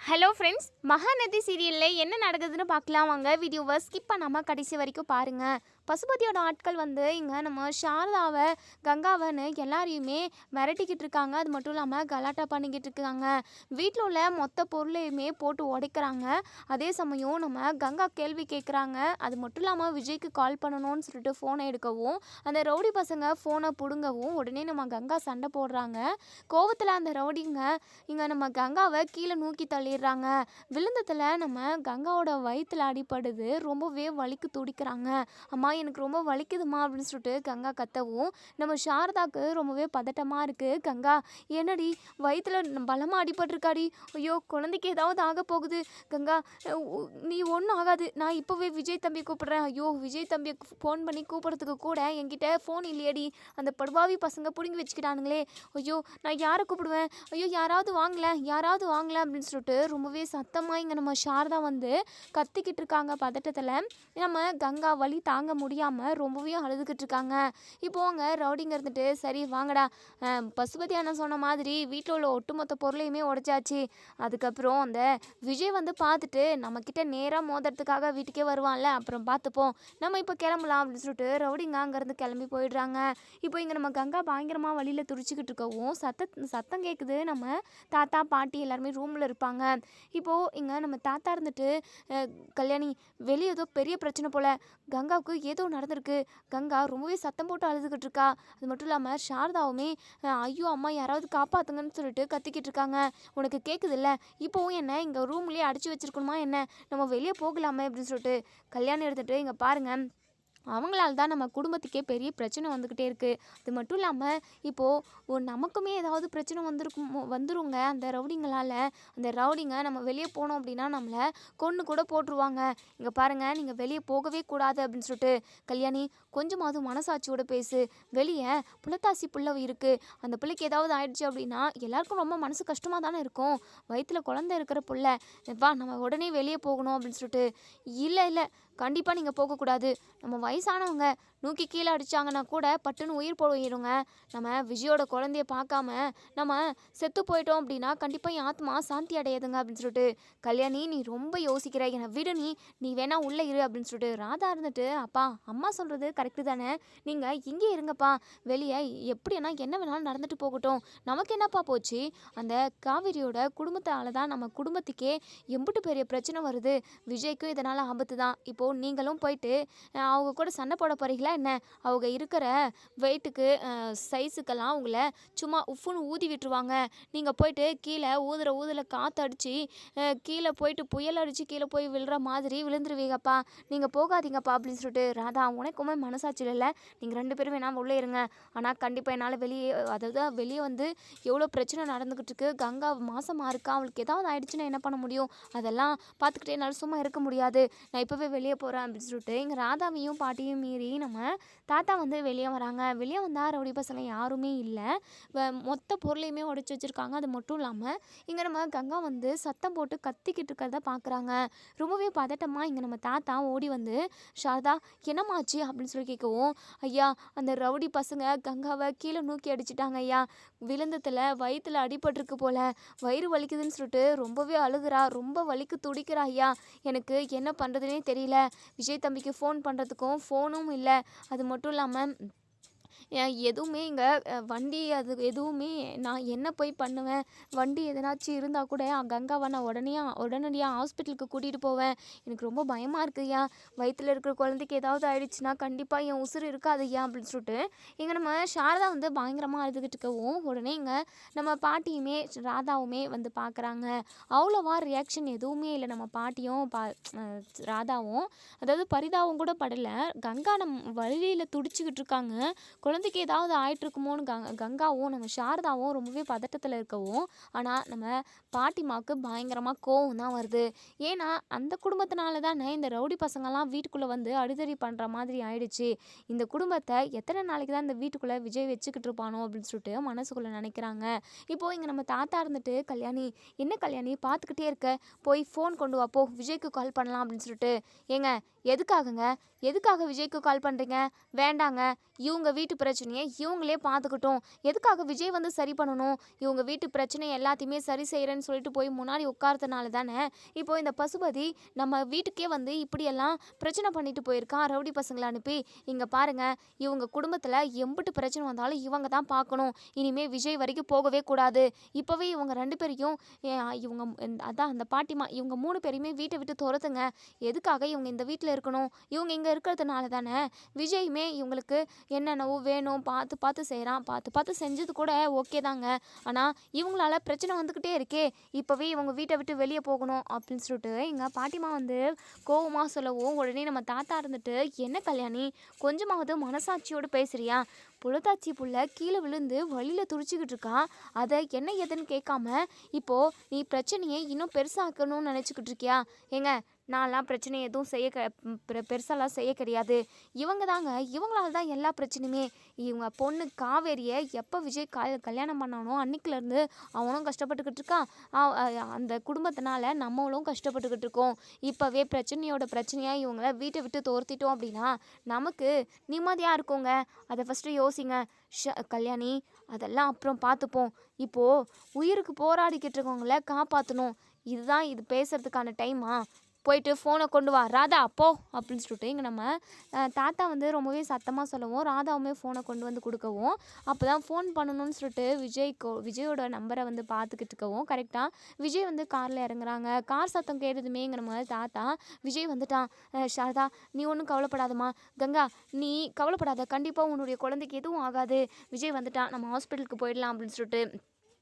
Hello friends, Mahanadi சீரியலில் என்ன நடக்குதுன்னு பார்க்கலாம் வாங்க. வீடியோவை ஸ்கிப் பண்ணாமல் கடைசி வரைக்கும் பாருங்கள். பசுபதியோட ஆட்கள் இங்கே நம்ம சாரதாவை கங்காவைன்னு எல்லாரையுமே மிரட்டிக்கிட்டு இருக்காங்க. அது மட்டும் இல்லாமல் கலாட்டா பண்ணிக்கிட்டு இருக்காங்க. வீட்டில் உள்ள மொத்த பொருளையுமே போட்டு உடைக்கிறாங்க. அதே சமயம் நம்ம கங்கா கேள்வி கேட்குறாங்க. அது மட்டும் இல்லாமல் விஜய்க்கு கால் பண்ணணும்னு சொல்லிட்டு ஃபோனை எடுக்கவும் அந்த ரவுடி பசங்க ஃபோனை பிடுங்கவும் உடனே நம்ம கங்கா சண்டை போடுறாங்க. கோவத்தில் அந்த ரவுடிங்க இங்கே நம்ம கங்காவை கீழே நோக்கி தள்ளிடுறாங்க. விழுந்ததில் நம்ம கங்காவோட வயிற்றில் அடிப்படுது. ரொம்பவே வலிக்கு துடிக்கிறாங்க. அம்மா எனக்கு ரொம்ப வலிக்குதுமா அப்படின்னு சொல்லிட்டு கங்கா கத்தவும் நம்ம சாரதாக்கு ரொம்பவே பதட்டமாக இருக்குது. கங்கா என்னடி வயிற்றில் பலமாக அடிபட்டிருக்காடி, ஐயோ குழந்தைக்கு ஏதாவது ஆக போகுது. கங்கா நீ ஒன்றும் ஆகாது, நான் இப்போவே விஜய் தம்பி கூப்பிட்றேன். ஐயோ விஜய் தம்பியை ஃபோன் பண்ணி கூப்பிட்றதுக்கு கூட என்கிட்ட ஃபோன் இல்லையடி, அந்த படுபாவி பசங்க பிடுங்கி வச்சுக்கிட்டானுங்களே. ஐயோ நான் யாரை கூப்பிடுவேன், ஐயோ யாராவது வாங்கல அப்படின்னு சொல்லிட்டு ரொம்பவே சத்தமாக இங்கே நம்ம சாரதா கத்திக்கிட்டு இருக்காங்க. பதட்டத்தில் நம்ம கங்கா வலி தாங்க முடியாமல் ரொம்பவே அழுதுகிட்டு இருக்காங்க. இப்போ அங்கே ரவுடிங்க இருந்துட்டு சரி வாங்கடா, பசுபதி அண்ணன் சொன்ன மாதிரி வீட்டில் உள்ள ஒட்டுமொத்த பொருளையுமே உடைச்சாச்சு. அதுக்கப்புறம் அந்த விஜய் பார்த்துட்டு நம்மக்கிட்ட நேராக மோதுறதுக்காக வீட்டுக்கே வருவான்ல, அப்புறம் பார்த்துப்போம், நம்ம இப்போ கிளம்பலாம் அப்படின்னு சொல்லிட்டு ரவுடிங்க அங்கேருந்து கிளம்பி போயிடுறாங்க. இப்போ இங்கே நம்ம கங்கா பயங்கரமாக வழியில் துடிச்சிக்கிட்டு இருக்கவும் சத்தம் கேட்குது. நம்ம தாத்தா பாட்டி எல்லாருமே ரூமில் இருப்பாங்க. இப்போது இங்கே நம்ம தாத்தா இருந்துட்டு கல்யாணி வெளியே ஏதோ பெரிய பிரச்சனை போல், கங்காவுக்கு ஏதோ நடந்திருக்கு, கங்கா ரொம்பவே சத்தம் போட்டு அழுதுகிட்டு இருக்கா. அது மட்டும் இல்லாமல் சாரதாவுமே ஐயோ அம்மா யாராவது காப்பாற்றுங்கன்னு சொல்லிட்டு கத்திக்கிட்டு இருக்காங்க. உனக்கு கேட்குதில்ல, இப்போவும் என்ன இங்கே ரூம்லேயே அடித்து வச்சிருக்கணுமா என்ன, நம்ம வெளியே போகலாமே அப்படின்னு சொல்லிட்டு கல்யாணம் எடுத்துகிட்டு இங்கே பாருங்கள், அவங்களால தான் நம்ம குடும்பத்துக்கே பெரிய பிரச்சனை வந்துக்கிட்டே இருக்குது. அது மட்டும் இல்லாமல் இப்போது நமக்குமே ஏதாவது பிரச்சனை வந்துருங்க அந்த ரவுடிங்களால். அந்த ரவுடிங்க நம்ம வெளியே போனோம் அப்படின்னா நம்மளை கொன்று கூட போட்டுருவாங்க. இங்கே பாருங்கள், நீங்கள் வெளியே போகவே கூடாது அப்படின்னு சொல்லிட்டு கல்யாணி கொஞ்சமாவது மனசாட்சியோட பேசு. வெளியே புலத்தாசி பிள்ளை இருக்குது, அந்த பிள்ளைக்கு ஏதாவது ஆயிடுச்சு அப்படின்னா எல்லாருக்கும் ரொம்ப மனசு கஷ்டமாக தானே இருக்கும். வயிற்றில் குழந்தை இருக்கிற பிள்ளை, வா நம்ம உடனே வெளியே போகணும் அப்படின்னு சொல்லிட்டு. இல்லை கண்டிப்பாக நீங்கள் போகக்கூடாது, நம்ம வயசானவங்க நூக்கி கீழே அடித்தாங்கன்னா கூட பட்டுன்னு உயிர் போயிடுங்க. நம்ம விஜயோட குழந்தைய பார்க்காம நம்ம செத்து போயிட்டோம் அப்படின்னா கண்டிப்பாக என் ஆத்மா சாந்தி அடையாதுங்க அப்படின்னு சொல்லிட்டு கல்யாணி நீ ரொம்ப யோசிக்கிற, என்னை விடு, நீ வேணா உள்ளே இரு அப்படின்னு சொல்லிட்டு ராதா இருந்துட்டு அப்பா அம்மா சொல்கிறது கரெக்டு தானே, நீங்கள் இங்கே இருங்கப்பா, வெளியே எப்படின்னா என்ன வேணாலும் நடந்துட்டு போகட்டும், நமக்கு என்னப்பா போச்சு, அந்த காவிரியோட குடும்பத்தால் தான் நம்ம குடும்பத்துக்கே எம்பிட்டு பெரிய பிரச்சனை வருது, விஜய்க்கும் இதனால் ஆபத்து தான். இப்போது நீங்களும் போயிட்டு அவங்க கூட சண்டை போட போகிறீங்களா என்ன, அவங்க இருக்கிற வெயிட்டுக்கு சைஸுக்கெல்லாம் அவங்கள சும்மா உஃப்னு ஊதி விட்டுருவாங்க. நீங்கள் போயிட்டு கீழே ஊதில் காற்று அடித்து கீழே போயிட்டு புயல் அடித்து கீழே போய் விழுற மாதிரி விழுந்துருவீங்கப்பா, நீங்கள் போகாதீங்கப்பா அப்படின்னு சொல்லிட்டு ராதா உனக்குமே மனசாட்சி இல்லை, நீங்கள் 2 பேரும் வேணால் உள்ளே இருங்க, ஆனால் கண்டிப்பாக என்னால் வெளியே வெளியே எவ்வளோ பிரச்சனை நடந்துக்கிட்டு இருக்கு, கங்கா மாசமாக இருக்கா, அவளுக்கு ஏதாவது ஆயிடுச்சுன்னா என்ன பண்ண முடியும், அதெல்லாம் பார்த்துக்கிட்டே என்னால் சும்மா இருக்க முடியாது, நான் இப்போவே வெளியே போகிறேன் அப்படின்னு சொல்லிட்டு இங்கே ராதாவையும் பாட்டியும் மீறி நம்ம தாத்தா வெளியே வராங்க. வெளியே வந்தால் ரவுடி பசங்க யாருமே இல்லை, மொத்த பொருளையுமே உடைச்சி வச்சுருக்காங்க. அது மட்டும் இல்லாமல் இங்கே நம்ம கங்கா சத்தம் போட்டு கத்திக்கிட்டு இருக்கிறத பார்க்குறாங்க. ரொம்பவே பதட்டமாக இங்கே நம்ம தாத்தா ஓடி சாரதா என்னமாச்சு அப்படின்னு சொல்லி கேட்கவும், ஐயா அந்த ரவுடி பசங்க கங்காவை கீழே நோக்கி அடிச்சிட்டாங்க ஐயா, விழுந்தத்தில் வயிற்றில் அடிபட்டிருக்கு போல், வயிறு வலிக்குதுன்னு சொல்லிட்டு ரொம்பவே அழுகிறா, ரொம்ப வலிக்கு துடிக்கிறா ஐயா, எனக்கு என்ன பண்ணுறதுனே தெரியல, விஜய் தம்பிக்கு ஃபோன் பண்ணுறதுக்கும் ஃபோனும் இல்லை, அது மட்டும் இல்லாமல் எதுவுமே இங்கே வண்டி அது எதுவுமே நான் என்ன போய் பண்ணுவேன், வண்டி எதனாச்சும் இருந்தால் கூட கங்காவை நான் உடனடியாக ஹாஸ்பிட்டலுக்கு கூட்டிகிட்டு போவேன், எனக்கு ரொம்ப பயமாக இருக்குய்யா, வயிற்றில் இருக்கிற குழந்தைக்கு ஏதாவது ஆயிடுச்சுன்னா கண்டிப்பாக என் உசுறு இருக்காதுய்யா அப்படின்னு சொல்லிட்டு இங்கே நம்ம சாரதா பயங்கரமாக அழுதுகிட்டு இருக்கவும் உடனே இங்கே நம்ம பாட்டியுமே ராதாவுமே பார்க்குறாங்க. அவ்வளோவா ரியாக்ஷன் எதுவுமே இல்லை, நம்ம பாட்டியும் ராதாவும் அதாவது பரிதாவும் கூட படலை. கங்கா வழியில் துடிச்சிக்கிட்டு இருக்காங்க, குழந்தைக்கு ஏதாவது ஆயிட்டுருக்குமோன்னு கங்காவும் நம்ம சாரதாவும் ரொம்பவே பதட்டத்தில் இருக்கவும், ஆனால் நம்ம பாட்டிமாவுக்கு பயங்கரமாக கோவம் தான் வருது. ஏன்னா அந்த குடும்பத்தினால தானே இந்த ரவுடி பசங்கள்லாம் வீட்டுக்குள்ளே அடிதடி பண்ணுற மாதிரி ஆயிடுச்சு, இந்த குடும்பத்தை எத்தனை நாளைக்கு தான் இந்த வீட்டுக்குள்ளே விஜய் வச்சுக்கிட்டு இருப்பானோ அப்படின்னு சொல்லிட்டு மனசுக்குள்ளே நினைக்கிறாங்க. இப்போது இங்கே நம்ம தாத்தா இருந்துட்டு கல்யாணி என்ன கல்யாணி பார்த்துக்கிட்டே இருக்க, போய் ஃபோன் கொண்டு வாப்போ, விஜய்க்கு கால் பண்ணலாம் அப்படின்னு சொல்லிட்டு, ஏங்க எதுக்காகங்க? எதுக்காக விஜய்க்கு கால் பண்ணுறீங்க? வேண்டாங்க. இவங்க வீட்டு பிரச்சனையை இவங்களே பார்த்துக்கட்டும். எதுக்காக விஜய் வந்து சரி பண்ணணும்? இவங்க வீட்டு பிரச்சனை எல்லாத்தையுமே சரி செய்கிறேன்னு சொல்லிட்டு போய் முன்னாடி உட்கார்றதுனால தானே இப்போது இந்த பசுபதி நம்ம வீட்டுக்கே வந்து இப்படியெல்லாம் பிரச்சனை பண்ணிட்டு போயிருக்கான் ரவுடி பசங்களை அனுப்பி. இங்கே பாருங்க, இவங்க குடும்பத்தில் எம்பிட்டு பிரச்சனை வந்தாலும் இவங்க தான் பார்க்கணும். இனிமேல் விஜய் வரைக்கும் போகவே கூடாது. இப்போவே இவங்க 2 பேரையும் இவங்க அதான் அந்த பாட்டிமா இவங்க 3 பேரையுமே வீட்டை விட்டு துரத்துங்க. எதுக்காக இவங்க இந்த வீட்டில் இருக்கணும்? இவங்க இங்கே இருக்கிறதுனால தானே விஜயுமே இவங்களுக்கு என்னென்னவோ வேணும் பார்த்து பார்த்து செய்கிறான். பார்த்து பார்த்து செஞ்சது கூட ஓகே தாங்க. ஆனால் இவங்களால பிரச்சனை வந்துக்கிட்டே இருக்கே. இப்போவே இவங்க வீட்டை விட்டு வெளியே போகணும் அப்படின்னு சொல்லிட்டு எங்கள் பாட்டிமா வந்து கோவமாக சொல்லவும், உடனே நம்ம தாத்தா இருந்துட்டு, என்ன கல்யாணி, கொஞ்சமாவது மனசாட்சியோடு பேசுறியா? புலத்தாச்சி புள்ள கீழே விழுந்து வழியில் துடிச்சிக்கிட்டு இருக்கான். அதை என்ன ஏதுன்னு கேட்காம இப்போது நீ பிரச்சனையை இன்னும் பெருசாக்கணும்னு நினச்சிக்கிட்டு இருக்கியா? ஏங்க, நான்லாம் பிரச்சனை எதுவும் பெருசாலாம் செய்ய கிடையாது. இவங்க தாங்க, இவங்களால தான் எல்லா பிரச்சனையுமே. இவங்க பொண்ணு காவேரியை எப்போ விஜய் கல்யாணம் பண்ணானோ அன்னைக்குலேருந்து அவனும் கஷ்டப்பட்டுக்கிட்டு இருக்கான். அந்த குடும்பத்தினால நம்மளும் கஷ்டப்பட்டுக்கிட்டு இருக்கோம். இப்போவே பிரச்சனையாக இவங்கள வீட்டை விட்டு துரத்திட்டோம் அப்படின்னா நமக்கு நிம்மதியாக இருக்குங்க. அதை ஃபஸ்ட்டு யோசிங்க கல்யாணி. அதெல்லாம் அப்புறம் பார்த்துப்போம். இப்போது உயிருக்கு போராடிக்கிட்டு இருக்கவங்கள காப்பாற்றணும். இது பேசுகிறதுக்கான டைமா? போயிட்டு ஃபோனை கொண்டு வா ராதா அப்போ அப்படின்னு சொல்லிட்டு இங்கே நம்ம தாத்தா வந்து ரொம்பவே சத்தமாக சொல்லவும், ராதாவுமே ஃபோனை கொண்டு வந்து கொடுக்கவும், அப்போ தான் ஃபோன் பண்ணணும்னு சொல்லிட்டு விஜயோட நம்பரை வந்து பார்த்துக்கிட்டு இருக்கவும், கரெக்டாக விஜய் வந்து காரில் இறங்குறாங்க. கார் சத்தம் கேட்டதுமே இங்கே நம்ம தாத்தா, விஜய் வந்துட்டான். சாரதா, நீ ஒன்றும் கவலைப்படாதம்மா. கங்கா, நீ கவலைப்படாத, கண்டிப்பாக உன்னுடைய குழந்தைக்கு எதுவும் ஆகாது. விஜய் வந்துட்டான், நம்ம ஹாஸ்பிட்டலுக்கு போயிடலாம் அப்படின்னு சொல்லிட்டு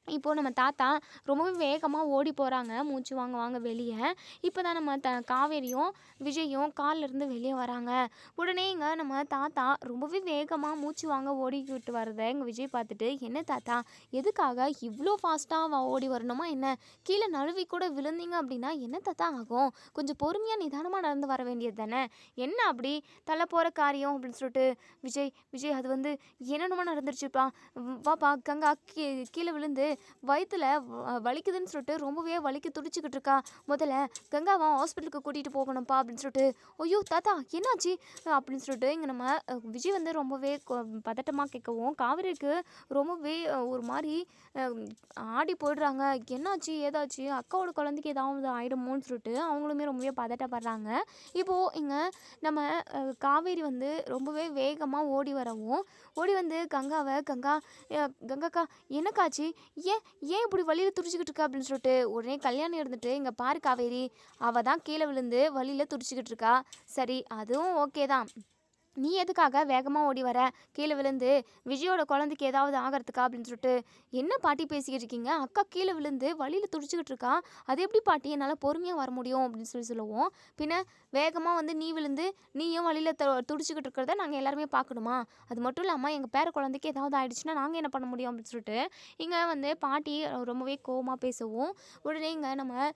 இப்போது நம்ம தாத்தா ரொம்பவே வேகமாக ஓடி போகிறாங்க. மூச்சு வாங்க வெளியே. இப்போ தான் நம்ம காவேரியும் விஜயும் கார்லேருந்து வெளியே வராங்க. உடனே இங்கே நம்ம தாத்தா ரொம்பவே வேகமாக மூச்சு வாங்க ஓடிக்கிட்டு வரதை எங்கள் விஜய் பார்த்துட்டு, என்ன தாத்தா, எதுக்காக இவ்வளோ ஃபாஸ்ட்டாக ஓடி வரணுமா என்ன? கீழே நழுவி கூட விழுந்தீங்க அப்படின்னா என்ன தாத்தா ஆகும்? கொஞ்சம் பொறுமையாக நிதானமாக நடந்து வர வேண்டியது தானே. என்ன அப்படி தலை போகிற காரியம் அப்படின்னு சொல்லிட்டு, விஜய் அது வந்து என்னென்னமோ நடந்துருச்சுப்பா. வாப்பா கங்கா, கீழே விழுந்து வயிற்றுல வலிக்குதுன்னு சொல்லிட்டு ரொம்பவே வலிக்கு துடிச்சிக்கிட்டு இருக்கா. முதல்ல கங்காவை ஹாஸ்பிட்டலுக்கு கூட்டிகிட்டு போகணும்ப்பா அப்படின்னு சொல்லிட்டு, ஐயோ தாத்தா என்னாச்சு அப்படின்னு சொல்லிட்டு இங்கே நம்ம விஜய் வந்து ரொம்பவே பதட்டமாக கேட்கவும், காவேரிக்கு ரொம்பவே ஒரு மாதிரி ஆடி போயிடுறாங்க. என்னாச்சு ஏதாச்சு அக்காவோட குழந்தைக்கு ஏதாவது ஆகிடுமோன்னு சொல்லிட்டு அவங்களுமே ரொம்பவே பதட்டப்படுறாங்க. இப்போது இங்கே நம்ம காவேரி வந்து ரொம்பவே வேகமாக ஓடி வரவும், ஓடி வந்து கங்காக்கா என்னக்காச்சு, ஏன் இப்படி வழியில் துடிச்சிக்கிட்டு இருக்கா அப்படின்னு சொல்லிட்டு உடனே கல்யாணம் இருந்துட்டு, இங்கே பாரு காவேரி, அவள் தான் கீழே விழுந்து வழியில் துடிச்சிக்கிட்டு இருக்கா. சரி, அதுவும் ஓகே தான். நீ எதுக்காக வேகமாக ஓடி வர? கீழே விழுந்து விஜயோட குழந்தைக்கு ஏதாவது ஆகிறதுக்கா அப்படின்னு சொல்லிட்டு, என்ன பாட்டி பேசிக்கிட்டு இருக்கீங்க? அக்கா கீழே விழுந்து வழியில் துடிச்சிக்கிட்டு இருக்கா. அது எப்படி பாட்டி என்னால் பொறுமையாக வர முடியும் அப்படின்னு சொல்லுவோம். பின்ன வேகமாக வந்து நீ விழுந்து நீயும் வழியில் துடிச்சிக்கிட்டு இருக்கிறத நாங்கள் எல்லாருமே பார்க்கணுமா? அது மட்டும் இல்லாமல் எங்கள் பேர குழந்தைக்கு ஏதாவது ஆயிடுச்சுன்னா நாங்கள் என்ன பண்ண முடியும் அப்படின்னு சொல்லிட்டு இங்கே வந்து பாட்டி ரொம்பவே கோவமாக பேசவும், உடனே இங்கே நம்ம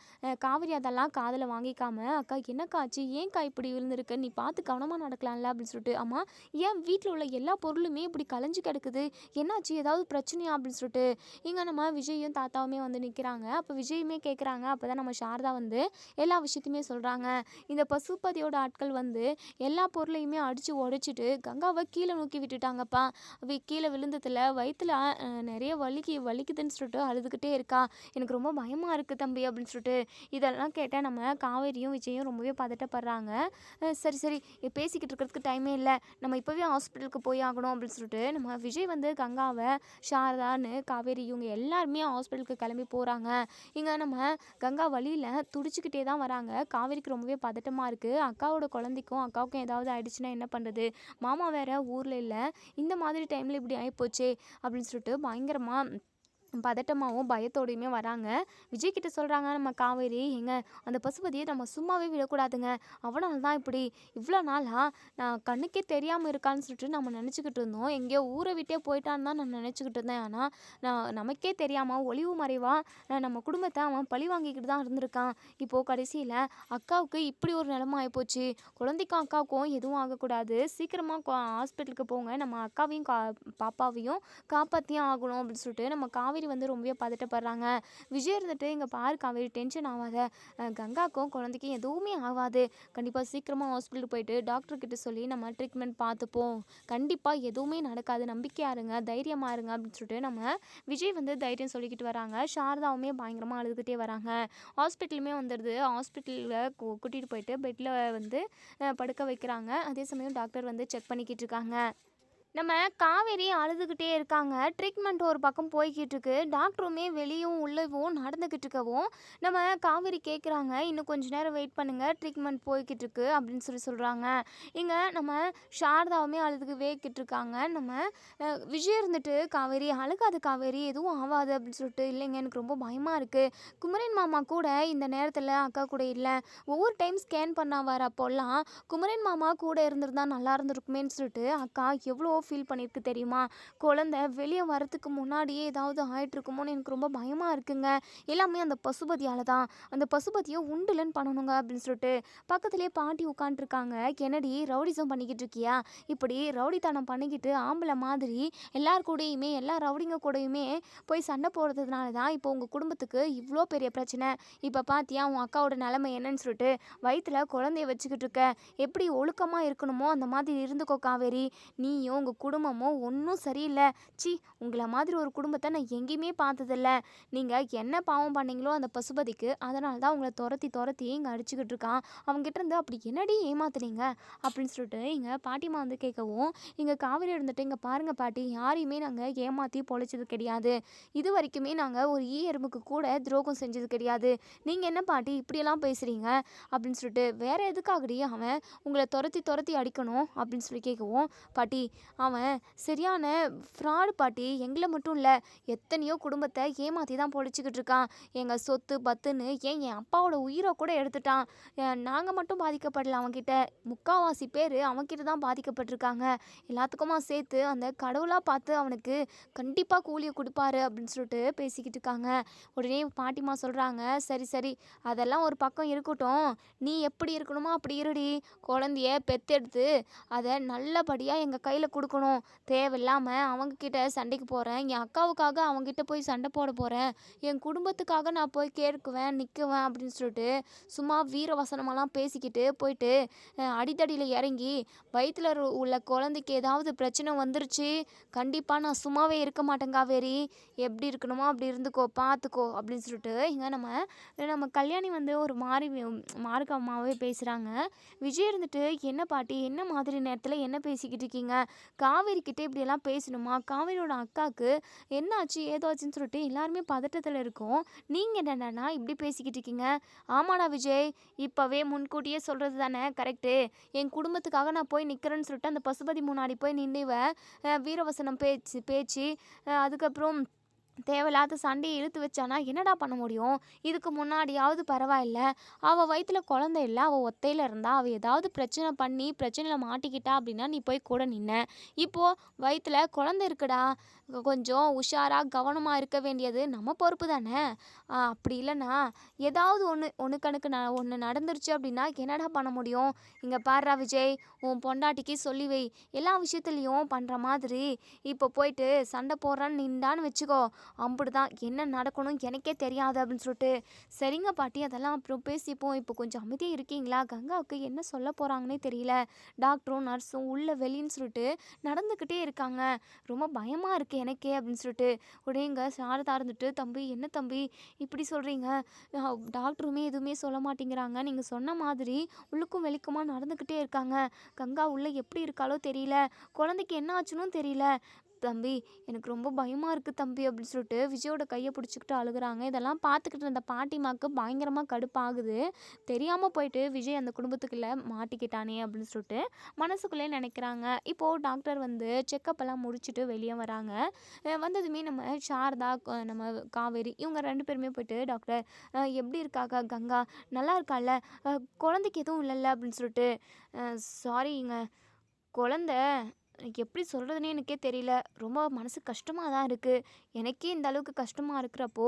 காவிரி அதெல்லாம் காதில் வாங்கிக்காம, அக்கா என்னக்கா ஆச்சு, ஏன்க்கா இப்படி விழுந்திருக்கு, நீ பார்த்து கவனமாக நடக்கலாம்ல அப்படின்னு சொல்லிட்டு, ஆமாம் ஏன் வீட்டில் உள்ள எல்லா பொருளுமே இப்படி கலைஞ்சு கிடக்குது, என்னாச்சு ஏதாவது பிரச்சனையா அப்படின்னு சொல்லிட்டு இங்கே நம்ம விஜயும் தாத்தாவுமே வந்து நிற்கிறாங்க. அப்போ விஜயுமே கேட்குறாங்க. அப்போ தான் நம்ம சாரதா வந்து எல்லா விஷயத்தையுமே சொல்கிறாங்க. இந்த பசுபதியோட ஆட்கள் வந்து எல்லா பொருளையுமே அடித்து உடைச்சிட்டு கங்காவை கீழே நோக்கி விட்டுட்டாங்கப்பா. கீழே விழுந்ததில் வயிற்றுல நிறைய வலிக்குதுன்னு சொல்லிட்டு அழுதுகிட்டே இருக்கா. எனக்கு ரொம்ப பயமாக இருக்குது தம்பி அப்படின்னு சொல்லிட்டு இதெல்லாம் கேட்டால் நம்ம காவேரியும் விஜயும் ரொம்பவே பதட்டப்படுறாங்க. சரி பேசிக்கிட்டு இருக்கிறதுக்கு டைமே இல்லை, நம்ம இப்போவே ஹாஸ்பிட்டலுக்கு போய் ஆகணும் அப்படின்னு சொல்லிட்டு நம்ம விஜய் வந்து கங்காவை, சாரதான்னு, காவேரி இவங்க எல்லாருமே ஹாஸ்பிட்டலுக்கு கிளம்பி போகிறாங்க. இங்கே நம்ம கங்கா வழியில் துடிச்சிக்கிட்டே தான் வராங்க. காவேரிக்கு ரொம்பவே பதட்டமாக இருக்குது. அக்காவுக்கும் ஏதாவது ஆயிடுச்சுன்னா என்ன பண்ணுறது, மாமா வேற ஊரில் இல்லை, இந்த மாதிரி டைமில் இப்படி ஆகிப்போச்சே அப்படின்னு சொல்லிட்டு பயங்கரமாக பதட்டமாகவும் பயத்தோடையுமே வராங்க. விஜய்கிட்ட சொல்கிறாங்க நம்ம காவேரி, எங்க அந்த பசுபதியை நம்ம சும்மாவே விடக்கூடாதுங்க, அவனால தான் இப்படி இவ்வளோ நாளாக நான் கண்ணுக்கே தெரியாமல் இருக்கான்னு சொல்லிட்டு நம்ம நினச்சிக்கிட்டு இருந்தோம். எங்கேயோ ஊரை விட்டே போயிட்டான்னு தான் நான் நினச்சிக்கிட்டு இருந்தேன். ஆனால் நமக்கே தெரியாமல் ஒளிவு மறைவாக நம்ம குடும்பத்தை அவன் பழி வாங்கிக்கிட்டு தான் இருந்திருக்கான். இப்போது கடைசியில் அக்காவுக்கு இப்படி ஒரு நிலமை ஆகிப்போச்சு. குழந்தைக்கும் அக்காவுக்கும் எதுவும் ஆகக்கூடாது, சீக்கிரமாக ஹாஸ்பிட்டலுக்கு போங்க, நம்ம அக்காவையும் பாப்பாவையும் காப்பாற்றியும் ஆகணும் அப்படின்னு சொல்லிட்டு நம்ம காவேரி காவேரி வந்து ரொம்பவே பதட்டப்படுறாங்க. விஜய் இருந்துட்டு, "இங்க பாரு காவேரி, டென்ஷன் ஆகாத. கங்காக்கும் குழந்தைக்கும் எதுவுமே ஆகாது. கண்டிப்பாக சீக்கிரமாக ஹாஸ்பிட்டலுக்கு போயிட்டு டாக்டர் கிட்ட சொல்லி நம்ம ட்ரீட்மெண்ட் பார்த்துப்போம். கண்டிப்பாக எதுவுமே நடக்காது. நம்பிக்கையா இருங்க, தைரியமா இருங்க" அப்படின்னு சொல்லிட்டு நம்ம விஜய் வந்து தைரியம் சொல்லிக்கிட்டு வராங்க. சாரதாவுமே பயங்கரமாக அழுதுகிட்டே வராங்க. ஹாஸ்பிட்டலுமே வந்துடுது. ஹாஸ்பிட்டலில் கூட்டிகிட்டு போயிட்டு பெட்டில் வந்து படுக்க வைக்கிறாங்க. அதே சமயம் டாக்டர் வந்து செக் பண்ணிக்கிட்டு இருக்காங்க. நம்ம காவேரி அழுதுகிட்டே இருக்காங்க. ட்ரீட்மெண்ட் ஒரு பக்கம் போய்கிட்டு இருக்கு. டாக்டருமே வெளியும் உள்ளவும் நடந்துக்கிட்டு இருக்கவும் நம்ம காவேரி கேட்குறாங்க, "இன்னும் கொஞ்ச நேரம் வெயிட் பண்ணுங்க, ட்ரீட்மெண்ட் போய்கிட்டு இருக்கு" அப்படின்னு சொல்கிறாங்க. இங்கே நம்ம சாரதாவுமே அழுதுகிட்டு இருக்காங்க. நம்ம விஜய் இருந்துட்டு, "காவேரி அழுகாத காவேரி, எதுவும் ஆகாது" அப்படின்னு சொல்லிட்டு, "இல்லைங்க எனக்கு ரொம்ப பயமாக இருக்குது. குமரன் மாமா கூட இந்த நேரத்தில் அக்கா கூட இல்லை. ஒவ்வொரு டைம் ஸ்கேன் பண்ண வரப்போல்லாம் குமரன் மாமா கூட இருந்திருந்தா நல்லா இருந்திருக்குமேன்னு சொல்லிட்டு அக்கா எவ்வளோ ஃபீல் பண்ணியிருக்கு தெரியுமா? குழந்தை வெளியே வரத்துக்கு முன்னாடியே ஏதாவது ஆயிட்டிருக்குமோன்னு எனக்கு ரொம்ப பயமாக இருக்குங்க. எல்லாமே அந்த பசுபதியால் தான். அந்த பசுபதியை உண்டுலன்னு பண்ணணுங்க" அப்படின்னு சொல்லிட்டு பக்கத்துலேயே பாட்டி உட்காண்ட்ருக்காங்க. "என்னடி ரவுடிசம் பண்ணிக்கிட்டு இருக்கியா? இப்படி ரவுடித்தனம் பண்ணிக்கிட்டு ஆம்பளை மாதிரி எல்லார் கூடயுமே எல்லா ரவுடிங்க கூடயுமே போய் சண்டை போடுறதுனால தான் இப்போ உங்கள் குடும்பத்துக்கு இவ்வளோ பெரிய பிரச்சனை. இப்போ பார்த்தியா உன் அக்காவோட நிலைமை என்னன்னு சொல்லிட்டு வயிற்றுல குழந்தைய வச்சுக்கிட்டு இருக்க. எப்படி ஒழுக்கமாக இருக்கணுமோ அந்த மாதிரி இருந்துக்கோ காவேரி. நீயும் உங்கள் குடும்பமும் ஒன்றும் சரியில்லை. சி, உங்களை மாதிரி ஒரு குடும்பத்தை நான் எங்கேயுமே பார்த்ததில்ல. நீங்கள் என்ன பாவம் பண்ணீங்களோ அந்த பசுபதிக்கு, அதனால தான் உங்களை துரத்தி இங்கே அடிச்சுக்கிட்டு இருக்கான். அவங்ககிட்ட இருந்து அப்படி என்னடி ஏமாத்துனீங்க?" அப்படின்னு சொல்லிட்டு இங்கே பாட்டிமா வந்து கேட்கவும், இங்கே காவேரி இருந்துட்டு, "இங்கே பாருங்கள் பாட்டி, யாரையுமே நாங்கள் ஏமாற்றி பொழைச்சது கிடையாது. இது வரைக்குமே நாங்கள் ஒரு எறும்புக்கு கூட துரோகம் செஞ்சது கிடையாது. நீங்கள் என்ன பாட்டி இப்படியெல்லாம் பேசுகிறீங்க?" அப்படின்னு சொல்லிட்டு, "வேற எதுக்காகடி அவன் உங்களை துரத்தி அடிக்கணும்?" அப்படின்னு சொல்லி கேட்கவும், "பாட்டி, அவன் சரியான ஃப்ராடு பாட்டி. எங்களை மட்டும் இல்லை, எத்தனையோ குடும்பத்தை ஏமாற்றி தான் பொழைச்சிக்கிட்டு இருக்கான். எங்கள் சொத்து பத்துன்னு ஏன் என் அப்பாவோட உயிரை கூட எடுத்துட்டான். நாங்கள் மட்டும் பாதிக்கப்படல அவன்கிட்ட. முக்கால்வாசி பேர் அவன்கிட்ட தான் பாதிக்கப்பட்டிருக்காங்க. எல்லாத்துக்குமா சேர்த்து அந்த கடவுளாக பார்த்து அவனுக்கு கண்டிப்பாக கூலியை கொடுப்பாரு" அப்படின்னு சொல்லிட்டு பேசிக்கிட்டு இருக்காங்க. உடனே பாட்டிமா சொல்கிறாங்க, "சரி சரி, அதெல்லாம் ஒரு பக்கம் இருக்கட்டும். நீ எப்படி இருக்கணுமோ அப்படி இருடி. குழந்தைய பெத்தெடுத்து அதை நல்லபடியாக எங்கள் கையில் கொடுக்கணும். தேவையில்லாமல் அவங்கக்கிட்ட சண்டைக்கு போகிறேன், என் அக்காவுக்காக அவங்ககிட்ட போய் சண்டை போட போகிறேன், என் குடும்பத்துக்காக நான் போய் கேட்குவேன் நிற்குவேன்" அப்படின்னு சொல்லிட்டு சும்மா வீரவசனமெல்லாம் பேசிக்கிட்டு போயிட்டு அடித்தடியில் இறங்கி, "வயிற்றில் உள்ள குழந்தைக்கு ஏதாவது பிரச்சனை வந்துருச்சு, கண்டிப்பாக நான் சும்மாவே இருக்க மாட்டேன் காவேரி. எப்படி இருக்கணுமோ அப்படி இருந்துக்கோ, பார்த்துக்கோ" அப்படின்னு சொல்லிட்டு இங்கே நம்ம நம்ம கல்யாணி வந்து ஒரு மார்க்கமாகவே பேசுகிறாங்க. விஜய் இருந்துட்டு, "என்ன பாட்டி, என்ன மாதிரி நேரத்தில் என்ன பேசிக்கிட்டு இருக்கீங்க? காவேரி கிட்டே இப்படியெல்லாம் பேசணுமா? காவேரியோட அக்காவுக்கு என்ன ஆச்சு ஏதாச்சுன்னு சொல்லிட்டு எல்லாருமே பதட்டத்தில் இருக்கோம். நீங்கள் என்னென்னா இப்படி பேசிக்கிட்டு இருக்கீங்க?" "ஆமாடா விஜய், இப்போவே முன்கூட்டியே சொல்கிறது தானே கரெக்டு. என் குடும்பத்துக்காக நான் போய் நிற்கிறேன்னு சொல்லிட்டு அந்த பசுபதி முன்னாடி போய் நின்றுவ வீரவசனம் பேச்சு அதுக்கப்புறம் தேவையில்லாத சண்டையை இழுத்து வச்சானா என்னடா பண்ண முடியும்? இதுக்கு முன்னாடியாவது பரவாயில்ல, அவள் வயிற்றுல குழந்தை இல்லை, அவள் ஒத்தையில் இருந்தா, அவள் ஏதாவது பிரச்சனை பண்ணி பிரச்சனையில் மாட்டிக்கிட்டா அப்படின்னா நீ போய் கூட நின்ன. இப்போது வயிற்றுல குழந்தை இருக்குடா, கொஞ்சம் உஷாராக கவனமாக இருக்க வேண்டியது நம்ம பொறுப்பு தானே. அப்படி இல்லைன்னா ஏதாவது ஒன்று ஒன்று நடந்துருச்சு அப்படின்னா என்னடா பண்ண முடியும்? இங்கே பாருடா விஜய், உன் பொண்டாட்டிக்கு சொல்லி வை, எல்லா விஷயத்துலேயும் பண்ணுற மாதிரி. இப்போ போயிட்டு சண்டை போடுறான்னு நின்றான்னு வச்சுக்கோ, அம்புட்டு தான், என்ன நடக்கணும் எனக்கே தெரியாது" அப்படின்னு சொல்லிட்டு, "சரிங்க பாட்டி, அதெல்லாம் அப்புறம் பேசிப்போம். இப்போ கொஞ்சம் அமைதியாக இருக்கீங்களா? கங்காவுக்கு என்ன சொல்ல போகிறாங்கன்னே தெரியல. டாக்டரும் நர்ஸும் உள்ள வெளின்னு சொல்லிட்டு நடந்துக்கிட்டே இருக்காங்க. ரொம்ப பயமாக இருக்குது எனக்கே" அப்படின்னு சொல்லிட்டு உடனே இங்கே சாரதா இருந்துட்டு, "தம்பி, என்ன தம்பி இப்படி சொல்கிறீங்க? டாக்டருமே எதுவுமே சொல்ல மாட்டேங்கிறாங்க. நீங்கள் சொன்ன மாதிரி உள்ளுக்கும் வெளிக்குமா நடந்துக்கிட்டே இருக்காங்க. கங்கா உள்ளே எப்படி இருக்காளோ தெரியல, குழந்தைக்கு என்ன ஆச்சுன்னு தெரியல. தம்பி, எனக்கு ரொம்ப பயமாக இருக்குது தம்பி" அப்படின்னு சொல்லிட்டு விஜயோட கையை பிடிச்சிக்கிட்டு அழுகுறாங்க. இதெல்லாம் பார்த்துக்கிட்டு இருந்த பாட்டிமாக்கு பயங்கரமாக கடுப்பாகுது. தெரியாமல் போயிட்டு விஜய் அந்த குடும்பத்துக்குள்ளே மாட்டிக்கிட்டானே அப்படின்னு சொல்லிட்டு மனசுக்குள்ளே நினைக்கிறாங்க. இப்போது டாக்டர் வந்து செக்கப் எல்லாம் முடிச்சுட்டு வெளியே வராங்க. வந்ததுமே நம்ம சாரதா, நம்ம காவேரி, இவங்க 2 பேருமே போயிட்டு, "டாக்டர், எப்படி இருக்காங்க கங்கா? நல்லா இருக்கால? குழந்தைக்கு எதுவும் இல்லைல்ல?" அப்படின்னு சொல்லிட்டு, "சாரிங்க, குழந்த எனக்கு எப்படி சொல்கிறதுனே எனக்கே தெரியல. ரொம்ப மனசு கஷ்டமாக தான் இருக்குது. எனக்கே இந்த அளவுக்கு கஷ்டமாக இருக்கிறப்போ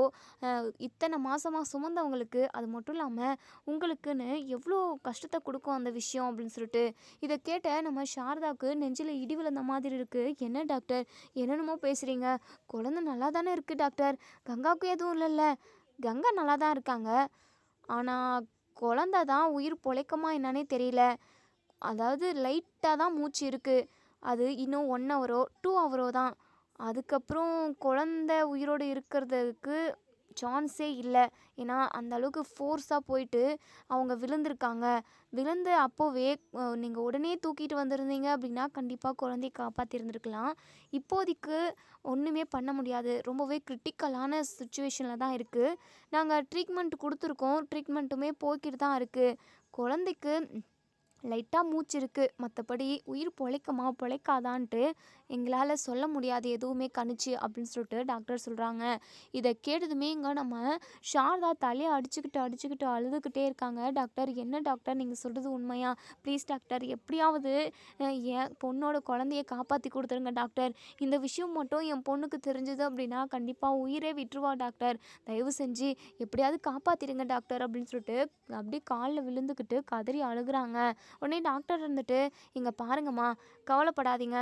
இத்தனை மாதமாக சுமந்தவங்களுக்கு அது மட்டும் இல்லாமல் உங்களுக்குன்னு எவ்வளோ கஷ்டத்தை கொடுக்கும் அந்த விஷயம் அப்படின்னு சொல்லிட்டு இதை கேட்ட நம்ம சாரதாவுக்கு நெஞ்சில் இடி விழுந்த மாதிரி இருக்குது. என்ன டாக்டர் என்னென்னமோ பேசுகிறீங்க? குழந்தை நல்லா தானே இருக்குது டாக்டர். கங்காவுக்கு எதுவும் இல்லைல்ல? கங்கா நல்லா தான் இருக்காங்க. ஆனால் குழந்தை தான் உயிர் பொழைக்குமா என்னன்னே தெரியல. அதாவது லைட்டாக தான் மூச்சு இருக்குது. அது இன்னும் 1 ஹவரோ 2 ஹவரோ தான். அதுக்கப்புறம் குழந்த உயிரோடு இருக்கிறதுக்கு சான்ஸே இல்லை. ஏன்னா அந்த அளவுக்கு ஃபோர்ஸாக போயிட்டு அவங்க விழுந்திருக்காங்க. விழுந்த அப்போவே நீங்கள் உடனே தூக்கிட்டு வந்திருந்தீங்க அப்படின்னா கண்டிப்பாக குழந்தைய காப்பாற்றிருந்துருக்கலாம். இப்போதைக்கு ஒன்றுமே பண்ண முடியாது. ரொம்பவே கிரிட்டிக்கலான சுச்சுவேஷனில் தான் இருக்குது. நாங்கள் ட்ரீட்மெண்ட் கொடுத்துருக்கோம். ட்ரீட்மெண்ட்டுமே போய்கிட்டு தான் இருக்குது. குழந்தைக்கு லைட்டாக மூச்சு இருக்குது. மற்றபடி உயிர் பொழைக்குமா பொழைக்காதான்ட்டு எங்களால் சொல்ல முடியாது எதுவுமே கணிச்சு அப்படின்னு சொல்லிட்டு டாக்டர் சொல்கிறாங்க. இதை கேட்டதுமே இங்கே நம்ம சாரதா தலையை அடிச்சுக்கிட்டு அழுதுகிட்டே இருக்காங்க. டாக்டர் என்ன டாக்டர் நீங்கள் சொல்கிறது உண்மையா? ப்ளீஸ் டாக்டர் எப்படியாவது என் பொண்ணோட குழந்தைய காப்பாற்றி கொடுத்துருங்க டாக்டர். இந்த விஷயம் மட்டும் என் பொண்ணுக்கு தெரிஞ்சது அப்படின்னா கண்டிப்பாக உயிரே விட்டுருவா டாக்டர். தயவு செஞ்சு எப்படியாவது காப்பாற்றிடுங்க டாக்டர் அப்படின்னு சொல்லிட்டு அப்படியே காலில் விழுந்துக்கிட்டு கதறி அழுகுறாங்க. உடனே டாக்டர் இருந்துட்டு இங்கே பாருங்கம்மா, கவலைப்படாதீங்க.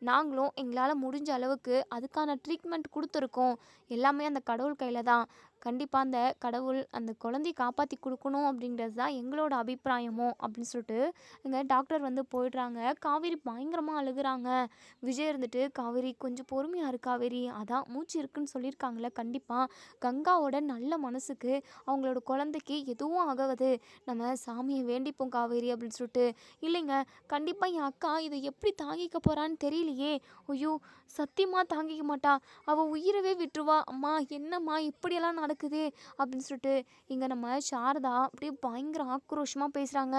நாங்களும் எங்களால் முடிஞ்ச அளவுக்கு அதுக்கான ட்ரீட்மெண்ட் கொடுத்துருக்கோம். எல்லாமே அந்த கடவுள் கையில் தான். கண்டிப்பாக அந்த கடவுள் அந்த குழந்தைய காப்பாற்றி கொடுக்கணும் அப்படின்றது தான் எங்களோட அபிப்பிராயமும் அப்படின்னு சொல்லிட்டு இங்கே டாக்டர் வந்து போயிடுறாங்க. காவேரி பயங்கரமாக அழுகுறாங்க. விஜய் இருந்துட்டு காவேரி கொஞ்சம் பொறுமையாக இரு காவேரி, அதான் மூச்சு இருக்குன்னு சொல்லியிருக்காங்களே, கண்டிப்பாக கங்காவோட நல்ல மனசுக்கு அவங்களோட குழந்தைக்கு எதுவும் ஆகாது. நம்ம சாமியை வேண்டிப்போம் காவேரி அப்படின்னு சொல்லிட்டு. இல்லைங்க, கண்டிப்பாக என் அக்கா இதை எப்படி தாங்கிக்க போகிறான்னு தெரியலையே. ஐயோ, சத்தியமாக தாங்கிக்க மாட்டா. அவள் உயிரவே விட்டுருவா. அம்மா என்னம்மா இப்படியெல்லாம் நடக்குது அப்படின்னு சொல்லிட்டு இங்கே நம்ம சாரதா அப்படியே பயங்கர ஆக்ரோஷமாக பேசுகிறாங்க.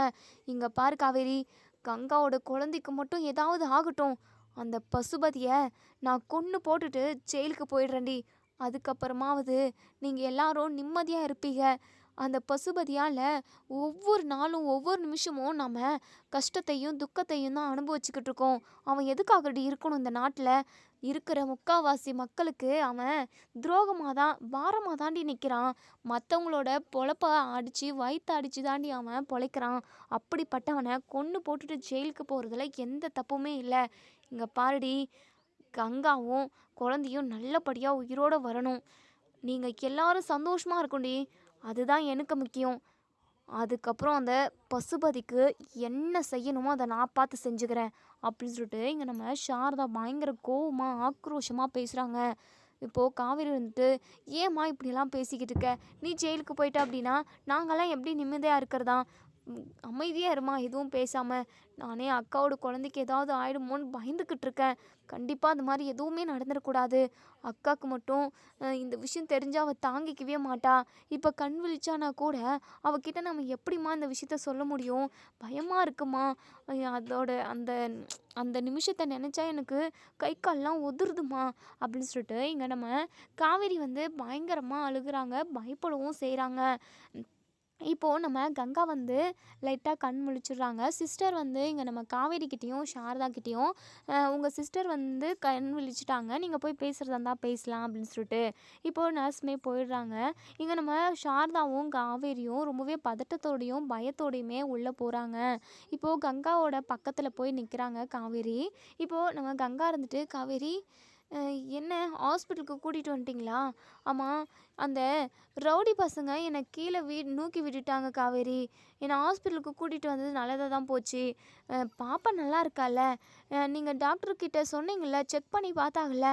இங்கே பாரு காவேரி, கங்காவோட குழந்தைக்கு மட்டும் ஏதாவது ஆகட்டும், அந்த பசுபதியை நான் கொன்று போட்டுட்டு ஜெயிலுக்கு போயிடுறேன்டி. அதுக்கப்புறமாவது நீங்கள் எல்லாரும் நிம்மதியாக இருப்பீங்க. அந்த பசுபதியால் ஒவ்வொரு நாளும் ஒவ்வொரு நிமிஷமும் நம்ம கஷ்டத்தையும் துக்கத்தையும் தான் அனுபவிச்சுக்கிட்டு இருக்கோம். அவன் எதுக்காகடி இருக்கணும் இந்த நாட்டில்? இருக்கிற முக்காவாசி மக்களுக்கு அவன் துரோகமாக தான் பாரமாக தாண்டி நிற்கிறான். மற்றவங்களோட பொழப்ப அடித்து வயிற்ற அடித்து தாண்டி அவன் பொழைக்கிறான். அப்படிப்பட்டவனை கொன்று போட்டுட்டு ஜெயிலுக்கு போகிறதுல எந்த தப்புமே இல்லை. இங்கே பாருடி, கங்காவும் குழந்தையும் நல்லபடியாக உயிரோடு வரணும். நீங்கள் எல்லாரும் சந்தோஷமாக இருக்கும்டி, அதுதான் எனக்கு முக்கியம். அதுக்கப்புறம் அந்த பசுபதிக்கு என்ன செய்யணுமோ அதை நான் பார்த்து செஞ்சுக்கிறேன் அப்படின்னு சொல்லிட்டு இங்கே நம்ம சாரதா பயங்கர கோவமாக ஆக்ரோஷமாக பேசுகிறாங்க. இப்போது காவேரி வந்துட்டு, ஏம்மா இப்படியெல்லாம் பேசிக்கிட்டு இருக்க? நீ ஜெயிலுக்கு போயிட்ட அப்படின்னா நாங்கள்லாம் எப்படி நிம்மதியாக இருக்கிறதா? அமைதியாக இருமா, எதுவும் பேசாமல். நானே அக்காவோட குழந்தைக்கு ஏதாவது ஆகிடுமோன்னு பயந்துக்கிட்டு இருக்கேன். கண்டிப்பாக அந்த மாதிரி எதுவுமே நடந்துடக்கூடாது. அக்காவுக்கு மட்டும் இந்த விஷயம் தெரிஞ்சால் அவள் தாங்கிக்கவே மாட்டா. இப்போ கண் விழிச்சானா கூட அவகிட்ட நம்ம எப்படிம்மா இந்த விஷயத்த சொல்ல முடியும்? பயமாக இருக்குமா. அதோட அந்த அந்த நிமிஷத்தை நினச்சா எனக்கு கை கால்லாம் உதிருதுமா அப்படின்னு சொல்லிட்டு இங்கே நம்ம காவேரி வந்து பயங்கரமாக அழுகுறாங்க, பயப்படவும் செய்கிறாங்க. இப்போது நம்ம கங்கா வந்து லைட்டாக கண் முழிச்சிடுறாங்க. சிஸ்டர் வந்து இங்கே நம்ம காவேரிக்கிட்டேயும் சாரதாக்கிட்டேயும் உங்கள் சிஸ்டர் வந்து கண் விழிச்சிட்டாங்க, நீங்கள் போய் பேசுகிறதா இருந்தால் பேசலாம் அப்படின்னு சொல்லிட்டு இப்போது நர்ஸுமே போயிடுறாங்க. இங்கே நம்ம சாரதாவும் காவேரியும் ரொம்பவே பதட்டத்தோடையும் பயத்தோடையுமே உள்ளே போகிறாங்க. இப்போது கங்காவோட பக்கத்தில் போய் நிற்கிறாங்க காவேரி. இப்போது நம்ம கங்கா இருந்துட்டு, காவேரி என்ன ஹாஸ்பிட்டலுக்கு கூட்டிகிட்டு வந்துட்டிங்களா? ஆமாம், அந்த ரவுடி பசங்க என்னை கீழே நூக்கி விட்டுட்டாங்க காவேரி. என்னை ஹாஸ்பிட்டலுக்கு கூட்டிகிட்டு வந்தது நல்லதாக தான் போச்சு. பாப்பா நல்லா இருக்கால? நீங்கள் டாக்டர்கிட்ட சொன்னீங்கள்ல, செக் பண்ணி பார்த்தாங்கல்ல,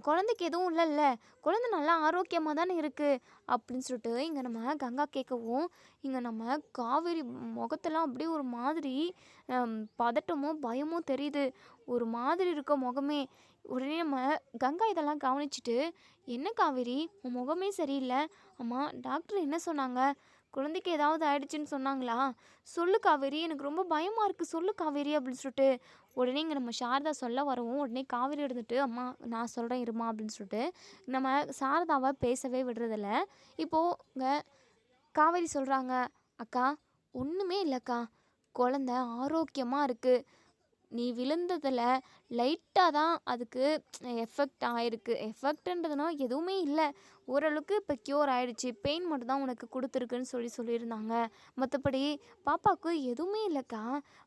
குழந்தைக்கு எதுவும் இல்லைல்ல? குழந்தை நல்லா ஆரோக்கியமாக தானே இருக்குது அப்படின்னு சொல்லிட்டு இங்கே நம்ம கங்கா கேட்கவும், இங்கே நம்ம காவேரி முகத்தெல்லாம் அப்படியே ஒரு மாதிரி பதட்டமும் பயமும் தெரியுது. ஒரு மாதிரி இருக்க முகமே. உடனே நம்ம கங்கா இதெல்லாம் கவனிச்சுட்டு, என்ன காவேரி உன் முகமே சரியில்லை? அம்மா, டாக்டர் என்ன சொன்னாங்க? குழந்தைக்கு ஏதாவது ஆயிடுச்சுன்னு சொன்னாங்களா? சொல்லு காவேரி, எனக்கு ரொம்ப பயமாக இருக்குது, சொல்லு காவேரி அப்படின்னு சொல்லிட்டு உடனே இங்கே நம்ம சாரதா சொல்ல வரவும் உடனே காவேரி எடுத்துட்டு, அம்மா நான் சொல்கிறேன் இருமா அப்படின்னு சொல்லிட்டு நம்ம சாரதாவை பேசவே விடுறதில்ல. இப்போது இங்கே காவேரி சொல்கிறாங்க, அக்கா ஒன்றுமே இல்லைக்கா, குழந்த ஆரோக்கியமாக இருக்குது. நீ விழுந்ததில் லைட்டாக தான் அதுக்கு எஃபெக்ட் ஆயிருக்கு. எஃபெக்ட்ன்றதுனா எதுவுமே இல்லை, ஓரளவுக்கு இப்போ க்யூர் ஆயிடுச்சு, பெயின் மட்டும் தான் உனக்கு கொடுத்துருக்குன்னு சொல்லியிருந்தாங்க. மற்றபடி பாப்பாவுக்கு எதுவுமே இல்லைக்கா,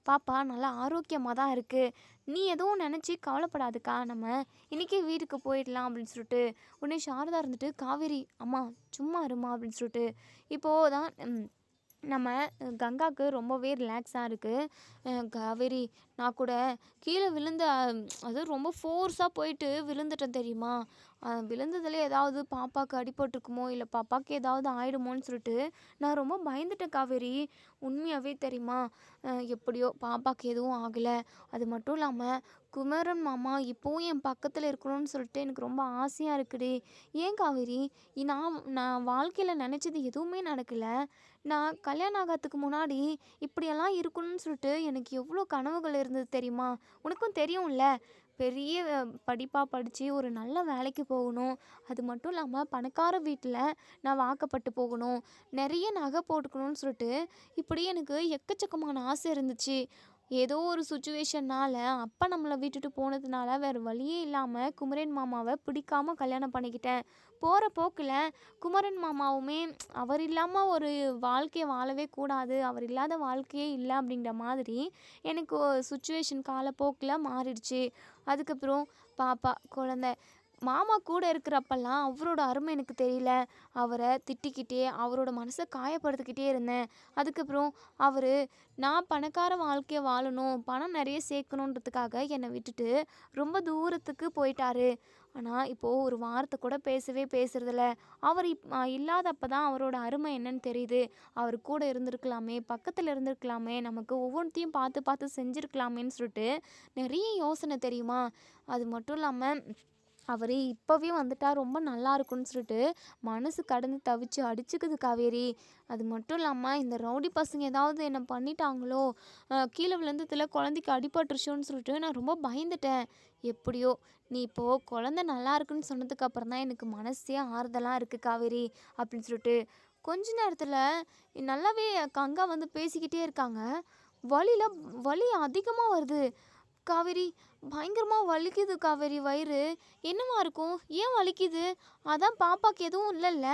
பாப்பா நல்லா ஆரோக்கியமாக தான் இருக்குது. நீ எதுவும் நினச்சி கவலைப்படாதுக்கா, நம்ம இன்றைக்கே வீட்டுக்கு போயிடலாம் அப்படின்னு சொல்லிட்டு உடனே சாரதா இருந்துட்டு, காவேரி அம்மா சும்மா இருமா அப்படின்னு சொல்லிட்டு இப்போது தான் நம்ம கங்காவுக்கு ரொம்பவே ரிலாக்ஸாக இருக்குது. காவேரி நான் கூட கீழே விழுந்த அதுவும் ரொம்ப ஃபோர்ஸாக போயிட்டு விழுந்துட்டேன் தெரியுமா, விழுந்ததில் ஏதாவது பாப்பாவுக்கு அடிபட்டிருக்குமோ இல்லை பாப்பாவுக்கு ஏதாவது ஆகிடுமோன்னு சொல்லிட்டு நான் ரொம்ப பயந்துட்டேன் காவேரி. உண்மையாகவே தெரியுமா, எப்படியோ பாப்பாவுக்கு எதுவும் ஆகலை. அது மட்டும் இல்லாமல் குமரன் மாமா இப்போவும் என் பக்கத்தில் இருக்கணும்னு சொல்லிட்டு எனக்கு ரொம்ப ஆசையாக இருக்குடி. ஏன் காவேரி, நான் வாழ்க்கையில் நினச்சது எதுவுமே நடக்கலை. நான் கல்யாணம் ஆகிறதுக்கு முன்னாடி இப்படியெல்லாம் இருக்கணும்னு சொல்லிட்டு எனக்கு எவ்வளோ கனவுகள் இருந்தது தெரியுமா, உனக்கும் தெரியும்ல. பெரிய படிப்பாக படித்து ஒரு நல்ல வேலைக்கு போகணும், அது மட்டும் இல்லாமல் பணக்கார வீட்டில் நான் வாக்கப்பட்டு போகணும், நிறைய நகை போட்டுக்கணும்னு சொல்லிட்டு இப்படி எனக்கு எக்கச்சக்கமான ஆசை இருந்துச்சு. ஏதோ ஒரு சுச்சுவேஷன்னால் அப்பா நம்மளை விட்டுட்டு போனதுனால வேறு வழியே இல்லாமல் குமரன் மாமாவை பிடிக்காம கல்யாணம் பண்ணிக்கிட்டேன். போகிற போக்கில் குமரன் மாமாவுமே அவர் இல்லாமல் ஒரு வாழ்க்கையை வாழவே கூடாது, அவர் இல்லாத வாழ்க்கையே இல்லை அப்படிங்கிற மாதிரி எனக்கு சுச்சுவேஷன் காலப்போக்கில் மாறிடுச்சு. அதுக்கப்புறம் பாப்பா குழந்தை மாமா கூட இருக்கிறப்பெல்லாம் அவரோட அருமை எனக்கு தெரியல. அவரை திட்டிக்கிட்டே அவரோட மனசை காயப்படுத்திக்கிட்டே இருந்தேன். அதுக்கப்புறம் அவர் நான் பணக்கார வாழ்க்கையை வாழணும், பணம் நிறைய சேர்க்கணுன்றதுக்காக என்னை விட்டுட்டு ரொம்ப தூரத்துக்கு போயிட்டாரு. ஆனால் இப்போது ஒரு வார்த்தை கூட பேசுறதில்ல. அவர் இல்லாதப்ப தான் அவரோட அருமை என்னன்னு தெரியுது. அவர் கூட இருந்திருக்கலாமே, பக்கத்தில் இருந்திருக்கலாமே, நமக்கு ஒவ்வொன்றையும் பார்த்து பார்த்து செஞ்சுருக்கலாமேன்னு சொல்லிட்டு நிறைய யோசனை தெரியுமா. அது மட்டும் இல்லாமல் அவர் இப்போவே வந்துட்டா ரொம்ப நல்லா இருக்கும்னு சொல்லிட்டு மனசு கடந்து தவிச்சு அடிச்சுக்குது காவேரி. அது மட்டும் இல்லாமல் இந்த ரவுடி பசங்க ஏதாவது என்ன பண்ணிட்டாங்களோ, கீழே விழுந்ததில் குழந்தைக்கு அடிபட்டுருச்சோன்னு சொல்லிட்டு நான் ரொம்ப பயந்துட்டேன். எப்படியோ நீ இப்போது குழந்தை நல்லா இருக்குன்னு சொன்னதுக்கப்புறம் தான் எனக்கு மனசே ஆறுதலாக இருக்குது காவேரி அப்படின்னு சொல்லிட்டு கொஞ்ச நேரத்தில் நல்லாவே கங்கா வந்து பேசிக்கிட்டே இருக்காங்க. வலி அதிகமாக வருது காவேரி, பயங்கரமாக வலிக்குது காவேரி வயிறு. என்னவா இருக்கும், ஏன் வலிக்குது? அதான் பாப்பாக்கு எதுவும் இல்லைல்ல.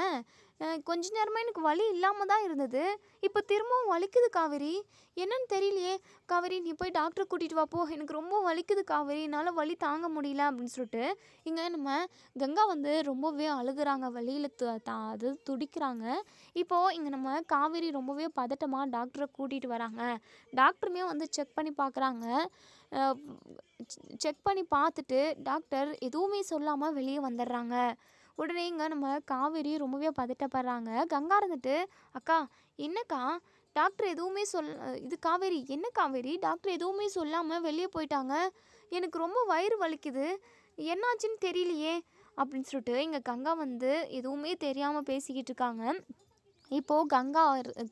கொஞ்ச நேரமாக எனக்கு வலி இல்லாமல் தான் இருந்தது, இப்போ திரும்பவும் வலிக்குது காவேரி. என்னன்னு தெரியலையே. காவேரி நீ போய் டாக்டரை கூட்டிகிட்டு வாப்போ, எனக்கு ரொம்ப வலிக்குது காவேரி, என்னால் வலி தாங்க முடியல அப்படின்னு சொல்லிட்டு இங்கே நம்ம கங்கா வந்து ரொம்பவே அழுகுறாங்க, வலியில் அது துடிக்கிறாங்க. இப்போது இங்கே நம்ம காவேரி ரொம்பவே பதட்டமாக டாக்டரை கூட்டிகிட்டு வராங்க. டாக்டருமே வந்து செக் பண்ணி பார்க்குறாங்க. செக் பண்ணி பார்த்துட்டு டாக்டர் எதுவுமே சொல்லாமல் வெளியே வந்துடுறாங்க. உடனே இங்கே நம்ம காவேரி ரொம்பவே பதட்டப்படுறாங்க. கங்கா இருந்துட்டு, அக்கா என்னக்கா டாக்டர் எதுவுமே இது காவேரி என்ன காவேரி, டாக்டர் எதுவுமே சொல்லாமல் வெளியே போயிட்டாங்க, எனக்கு ரொம்ப வயிறு வலிக்குது, என்னாச்சுன்னு தெரியலையே அப்படின்னு சொல்லிட்டு இங்கே கங்கா வந்து எதுவுமே தெரியாமல் பேசிக்கிட்டு இருக்காங்க. இப்போது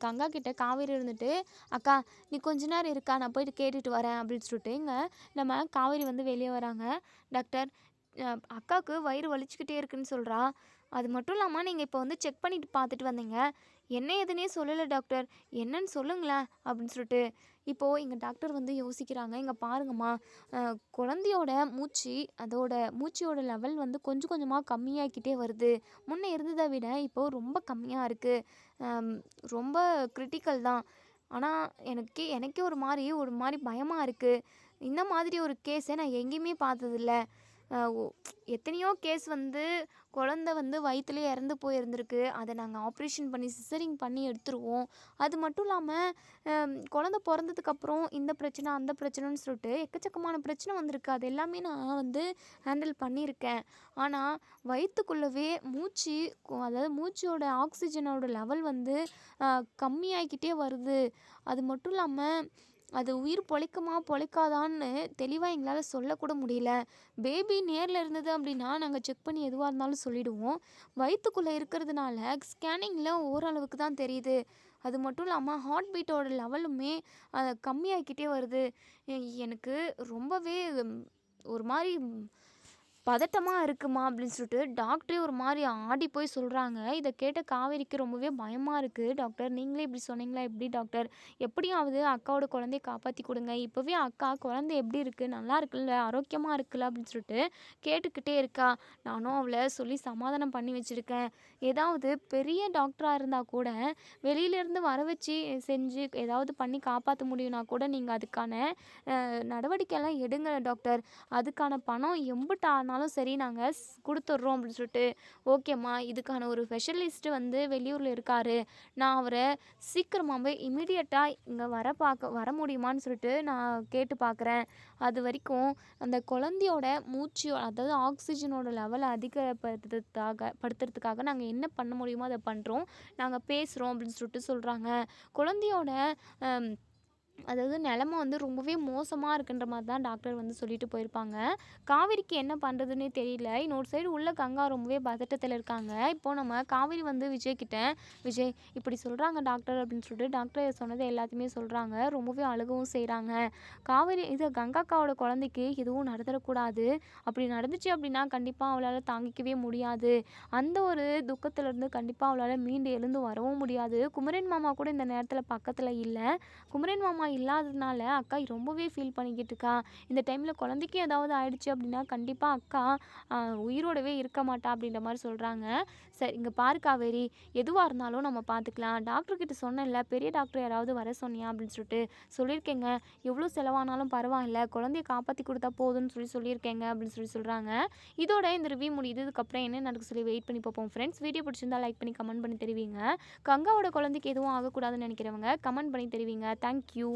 கங்கா கிட்ட காவேரி இருந்துட்டு, அக்கா நீ கொஞ்ச நேரம் இருக்கா, நான் போயிட்டு கேட்டுட்டு வரேன் அப்படின்னு சொல்லிட்டு இங்கே நம்ம காவேரி வந்து வெளியே வராங்க. டாக்டர் அக்காவுக்கு வயிறு வலிச்சுக்கிட்டே இருக்குன்னு சொல்கிறா, அது மட்டும் இல்லாமல் நீங்கள் இப்போ வந்து செக் பண்ணிட்டு பார்த்துட்டு வந்தீங்க, என்ன எதுனே சொல்லலை டாக்டர், என்னன்னு சொல்லுங்களேன் அப்படின்னு சொல்லிட்டு இப்போது எங்கள் டாக்டர் வந்து யோசிக்கிறாங்க. இங்கே பாருங்கம்மா, குழந்தையோட மூச்சோட லெவல் வந்து கொஞ்சம் கொஞ்சமாக கம்மியாகிக்கிட்டே வருது, முன்னே இருந்ததை விட இப்போது ரொம்ப கம்மியாக இருக்குது, ரொம்ப கிரிட்டிக்கல் தான். ஆனால் எனக்கே ஒரு மாதிரி பயமாக இருக்குது. இந்த மாதிரி ஒரு கேஸை நான் எங்கேயுமே பார்த்ததில்ல. எத்தனையோ கேஸ் வந்து குழந்த வந்து வயிற்றுலேயே இறந்து போயிருந்திருக்கு, அதை நாங்கள் ஆப்ரேஷன் பண்ணி சிசரிங் பண்ணி எடுத்துருவோம். அது மட்டும் இல்லாமல் குழந்த பிறந்ததுக்கப்புறம் இந்த பிரச்சனை அந்த பிரச்சனைன்னு சொல்லிட்டு எக்கச்சக்கமான பிரச்சனை வந்திருக்கு, அது எல்லாமே நான் வந்து ஹேண்டில் பண்ணியிருக்கேன். ஆனால் வயிற்றுக்குள்ளவே அதாவது மூச்சோட ஆக்சிஜனோட லெவல் வந்து கம்மியாகிக்கிட்டே வருது. அது மட்டும் இல்லாமல் அது உயிர் பொழைக்குமா பொழைக்காதான்னு தெளிவாக எங்களால் சொல்லக்கூட முடியல. பேபி நேரில் இருந்தது அப்படின்னா நாங்கள் செக் பண்ணி எதுவாக இருந்தாலும் சொல்லிவிடுவோம். வயிற்றுக்குள்ளே இருக்கிறதுனால ஸ்கேனிங்கில் ஓரளவுக்கு தான் தெரியுது. அது மட்டும் இல்லாமல் ஹார்ட் பீட்டோட லெவலுமே கம்மியாகிக்கிட்டே வருது. எனக்கு ரொம்பவே ஒரு மாதிரி பதட்டமாக இருக்குமா அப்படின்னு சொல்லிட்டு டாக்டரே ஒரு மாதிரி ஆடி போய் சொல்கிறாங்க. இதை கேட்ட காவேரிக்கு ரொம்பவே பயமாக இருக்குது. டாக்டர் நீங்களே இப்படி சொன்னீங்களா எப்படி டாக்டர்? எப்படியாவது அக்காவோட குழந்தைய காப்பாற்றி கொடுங்க. இப்போவே அக்கா குழந்தை எப்படி இருக்குது, நல்லா இருக்குல்ல, ஆரோக்கியமாக இருக்குல்ல அப்படின்னு சொல்லிட்டு கேட்டுக்கிட்டே இருக்கா. நானும் அவளை சொல்லி சமாதானம் பண்ணி வச்சுருக்கேன். ஏதாவது பெரிய டாக்டராக இருந்தால் கூட வெளியிலேருந்து வர வச்சு செஞ்சு ஏதாவது பண்ணி காப்பாற்ற முடியும்னா கூட நீங்கள் அதுக்கான நடவடிக்கையெல்லாம் எடுங்க டாக்டர். அதுக்கான பணம் எம்பிட்டு ஆனாலும் சரி நாங்கள் கொடுத்துட்றோம் அப்படின்னு சொல்லிட்டு. ஓகேம்மா, இதுக்கான ஒரு ஸ்பெஷலிஸ்ட்டு வந்து வெளியூரில் இருக்கார். நான் அவரை சீக்கிரமாகவே இமீடியட்டாக இங்கே வர முடியுமான்னு சொல்லிட்டு நான் கேட்டு பார்க்குறேன். அது வரைக்கும் அந்த குழந்தையோட மூச்சு, அதாவது ஆக்சிஜனோட லெவலை படுத்துறதுக்காக நாங்கள் என்ன பண்ண முடியுமோ அதை பண்ணுறோம். நாங்கள் பேசுகிறோம் அப்படின்னு சொல்லிட்டு சொல்கிறாங்க. குழந்தையோட அதாவது நிலமை வந்து ரொம்பவே மோசமாக இருக்குன்ற மாதிரி தான் டாக்டர் வந்து சொல்லிட்டு போயிருப்பாங்க. காவேரிக்கு என்ன பண்ணுறதுன்னே தெரியல. இன்னொரு சைடு உள்ள கங்கா ரொம்பவே பதட்டத்தில் இருக்காங்க. இப்போது நம்ம காவேரி வந்து விஜய்கிட்ட, விஜய் இப்படி சொல்கிறாங்க டாக்டர் அப்படின்னு சொல்லிட்டு டாக்டர் சொன்னது எல்லாத்தையுமே சொல்கிறாங்க. ரொம்பவே அழுகவும் செய்கிறாங்க. காவேரி இது கங்காக்காவோட குழந்தைக்கு எதுவும் நடந்துடக்கூடாது. அப்படி நடந்துச்சு அப்படின்னா கண்டிப்பாக அவளால் தாங்கிக்கவே முடியாது. அந்த ஒரு துக்கத்திலேருந்து கண்டிப்பாக அவளால் மீண்டு எழுந்து வரவும் முடியாது. குமரன் மாமா கூட இந்த நேரத்தில் பக்கத்தில் இல்லை. குமரன் மாமா இல்லாததுனால அக்கா ரொம்பவே ஃபீல் பண்ணிக்கிட்டு இருக்கா. இந்த டைமில் குழந்தைக்கு ஏதாவது ஆயிடுச்சு அப்படின்னா கண்டிப்பாக அக்கா உயிரோடவே இருக்க மாட்டா அப்படின்ற மாதிரி சொல்கிறாங்க. சரி இங்கே பாரு காவேரி, எதுவாக இருந்தாலும் நம்ம பார்த்துக்கலாம். டாக்டர்கிட்ட சொன்னேன்ல, பெரிய டாக்டர் யாராவது வர சொன்னியா அப்படின்னு சொல்லிட்டு. சொல்லியிருக்கேங்க, எவ்வளோ செலவானாலும் பரவாயில்ல, குழந்தைய காப்பாற்றி கொடுத்தா போதும்னு சொல்லியிருக்கேங்க அப்படின்னு சொல்கிறாங்க. இதோட இந்த ரிவ்யூ முடியுது. இதுக்கப்புறம் என்ன நடக்கு சொல்லி வெயிட் பண்ணி பார்ப்போம் ஃப்ரெண்ட்ஸ். வீடியோ பிடிச்சிருந்தா லைக் பண்ணி கமெண்ட் பண்ணி தெரிவிங்க. கங்காவோட குழந்தைக்கு எதுவும் ஆகக்கூடாதுன்னு நினைக்கிறவங்க கமெண்ட் பண்ணி தெரிவிங்க. தேங்க்யூ.